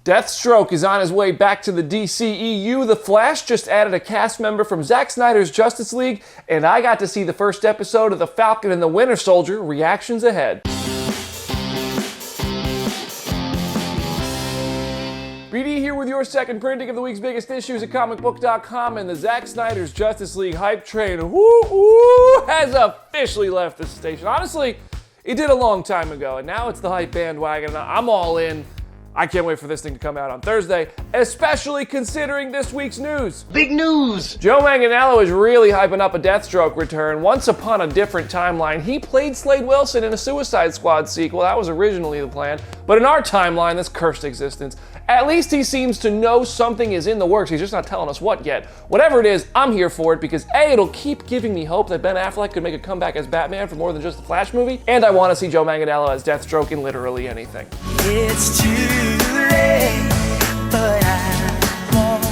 Deathstroke is on his way back to the DCEU. The Flash just added a cast member from Zack Snyder's Justice League, and I got to see the first episode of The Falcon and the Winter Soldier. Reactions ahead. BD here with your second printing of the week's biggest issues at Comicbook.com, and the Zack Snyder's Justice League hype train has officially left the station. Honestly, it did a long time ago, and now it's the hype bandwagon. I'm all in. I can't wait for this thing to come out on Thursday, especially considering this week's news. Big news! Joe Manganiello is really hyping up a Deathstroke return. Once upon a different timeline, he played Slade Wilson in a Suicide Squad sequel. That was originally the plan. But in our timeline, this cursed existence, at least he seems to know something is in the works. He's just not telling us what yet. Whatever it is, I'm here for it because A, it'll keep giving me hope that Ben Affleck could make a comeback as Batman for more than just the Flash movie, and I want to see Joe Manganiello as Deathstroke in literally anything. It's too late, but I want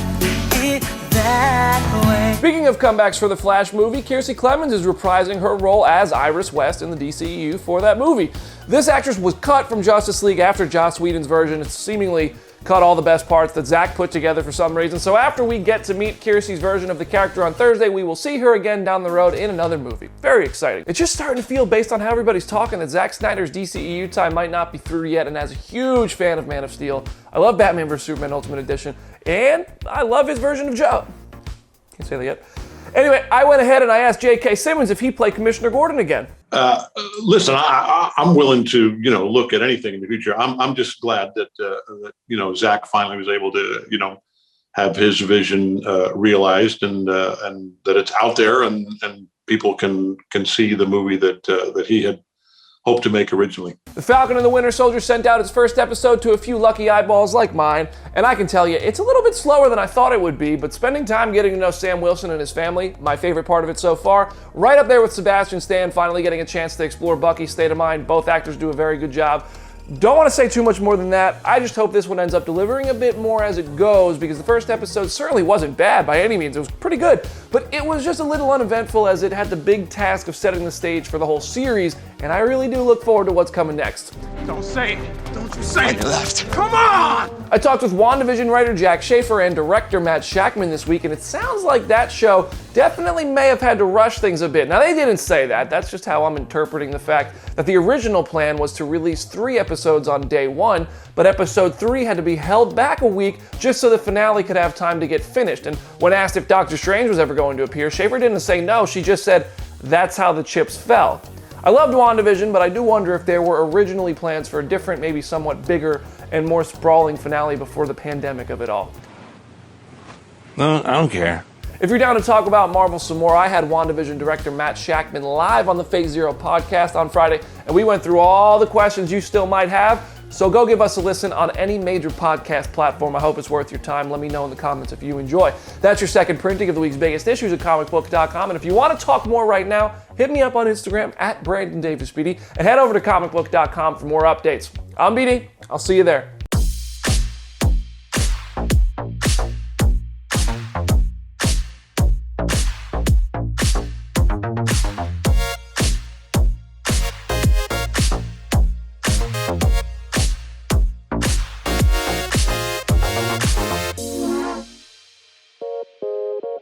it that way. Speaking of comebacks for the Flash movie, Kiersey Clemons is reprising her role as Iris West in the DCEU for that movie. This actress was cut from Justice League after Joss Whedon's version. It's seemingly cut all the best parts that Zack put together for some reason. So after we get to meet Kiersey's version of the character on Thursday, we will see her again down the road in another movie. Very exciting. It's just starting to feel, based on how everybody's talking, that Zack Snyder's DCEU time might not be through yet, and as a huge fan of Man of Steel, I love Batman vs. Superman Ultimate Edition, and I love his version of Joe. Can't say that yet. Anyway, I went ahead and I asked J.K. Simmons if he'd play Commissioner Gordon again. Listen, I'm willing to, look at anything in the future. I'm just glad that Zack finally was able to, have his vision realized, and that it's out there, and people can see the movie that he had hoped to make originally. The Falcon and the Winter Soldier sent out its first episode to a few lucky eyeballs like mine, and I can tell you, it's a little bit slower than I thought it would be, but spending time getting to know Sam Wilson and his family, my favorite part of it so far, right up there with Sebastian Stan finally getting a chance to explore Bucky's state of mind. Both actors do a very good job. Don't want to say too much more than that. I just hope this one ends up delivering a bit more as it goes, because the first episode certainly wasn't bad by any means. It was pretty good, but it was just a little uneventful as it had the big task of setting the stage for the whole series, and I really do look forward to what's coming next. Don't say it! Don't you say it! You left. Come on! I talked with WandaVision writer Jack Schaefer and director Matt Shakman this week, and it sounds like that show definitely may have had to rush things a bit. Now, they didn't say that. That's just how I'm interpreting the fact that the original plan was to release 3 episodes on day 1, but episode 3 had to be held back a week just so the finale could have time to get finished. And when asked if Doctor Strange was ever going to appear, Schaefer didn't say no. She just said, that's how the chips fell. I loved WandaVision, but I do wonder if there were originally plans for a different, maybe somewhat bigger and more sprawling finale before the pandemic of it all. No, I don't care. If you're down to talk about Marvel some more, I had WandaVision director Matt Shakman live on the Phase Zero podcast on Friday, and we went through all the questions you still might have. So go give us a listen on any major podcast platform. I hope it's worth your time. Let me know in the comments if you enjoy. That's your second printing of the week's biggest issues at Comicbook.com. And if you want to talk more right now, hit me up on Instagram at BrandonDavisBD and head over to Comicbook.com for more updates. I'm BD. I'll see you there.